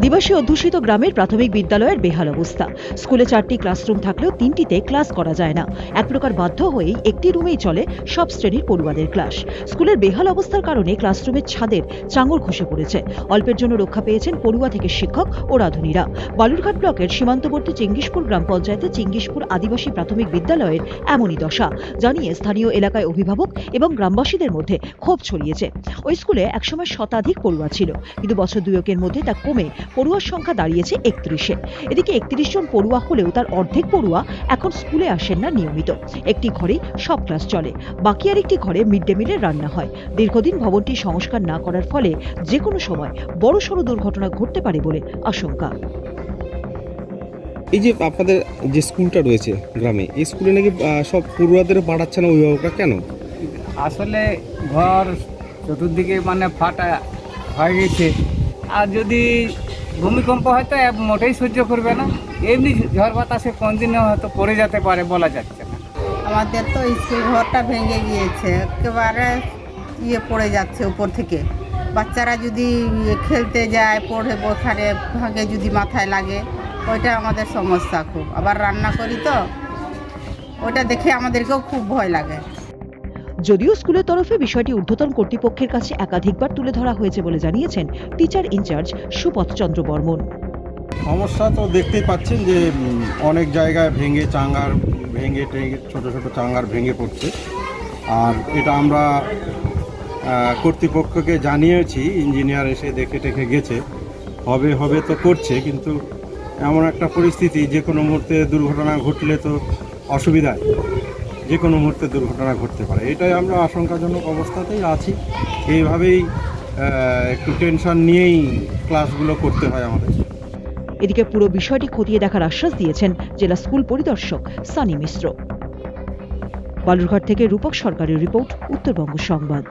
আদিবাসী অধ্যুষিত গ্রামের প্রাথমিক বিদ্যালয়ের বেহাল অবস্থা। স্কুলে 4টি ক্লাসরুম থাকলেও 3টিতে ক্লাস করা যায় না। এক প্রকার বাধ্য হয়েই একটি রুমেই চলে সব শ্রেণীর পড়ুয়াদের ক্লাস। স্কুলের বেহাল অবস্থার কারণে ক্লাসরুমের ছাদের চাঙড় খসে পড়েছে। অল্পের জন্য রক্ষা পেয়েছেন পড়ুয়া থেকে শিক্ষক ও রাঁধুনিরা। বালুরঘাট ব্লকের সীমান্তবর্তী চেঙ্গিসপুর গ্রাম পঞ্চায়েতের চেঙ্গিসপুর আদিবাসী প্রাথমিক বিদ্যালয়ের এমনই দশা জানিয়ে স্থানীয় এলাকায় অভিভাবক এবং গ্রামবাসীদের মধ্যে ক্ষোভ ছড়িয়েছে। ওই স্কুলে একসময় শতাধিক পড়ুয়া ছিল, কিন্তু বছর দুয়েকের মধ্যে তা কমে পড়ুয়ার সংখ্যা দাঁড়িয়েছে 31-এ। এদিকে 31 জন পড়ুয়া হলেও তার অর্ধেক পড়ুয়া এখন স্কুলে আসেন না নিয়মিত। একটি ঘরেই সব ক্লাস চলে, বাকি আর একটি ঘরে মিড ডে মিলের রান্না হয়। দীর্ঘদিন ভবনটি সংস্কার না করার ফলে যে কোনো সময় বড়সড় দুর্ঘটনা ঘটতে পারে বলে আশঙ্কা। এই যে আপনাদের যে স্কুলটা রয়েছে গ্রামে, এই স্কুলে নাকি সব পড়ুয়াদের পাঠাচ্ছে না অভিভাবকরা, কেন? আসলে ঘর চতুর্দিকে ফাটা হয়ে গেছে, আর যদি ভূমিকম্প হয় তো মোটেই সহ্য করবে না। এমনি ঝড় বাতাসে কোন দিনে হয়তো পড়ে যেতে পারে, বলা যাচ্ছে না। আমাদের তো স্কুল ঘরটা ভেঙে গিয়েছে, একেবারে পড়ে যাচ্ছে উপর থেকে। বাচ্চারা যদি খেলতে যায়, পড়ে ওখানে ভাগে যদি মাথায় লাগে, ওইটা আমাদের সমস্যা খুব। আবার রান্না করি তো ওটা দেখে আমাদেরকেও খুব ভয় লাগে। যদিও স্কুলের তরফে বিষয়টি ঊর্ধ্বতন কর্তৃপক্ষের কাছে একাধিকবার তুলে ধরা হয়েছে বলে জানিয়েছেন টিচার ইনচার্জ সুপথ চন্দ্র বর্মন। সমস্যা তো দেখতেই পাচ্ছেন যে অনেক জায়গায় ভেঙে ছোট ছোট চাঙ্গার ভেঙে পড়ছে। আর এটা আমরা কর্তৃপক্ষকে জানিয়েছি, ইঞ্জিনিয়ার এসে দেখে টেখে গেছে, হবে তো করছে, কিন্তু এমন একটা পরিস্থিতি যে কোনো মুহূর্তে দুর্ঘটনা ঘটলে তো অসুবিধায় যে কোনো মুহূর্তে দুর্ঘটনা ঘটতে পারে। এটাই আমরা আশঙ্কাজনক অবস্থাতেই আছি। এইভাবেই একটু টেনশন নিয়েই ক্লাসগুলো করতে হয় আমাদের। এদিকে পুরো বিষয়টি খতিয়ে দেখার আশ্বাস দিয়েছেন জেলা স্কুল পরিদর্শক সানি মিশ্র। বালুরঘাট থেকে রূপক সরকারের রিপোর্ট, উত্তরবঙ্গ সংবাদ।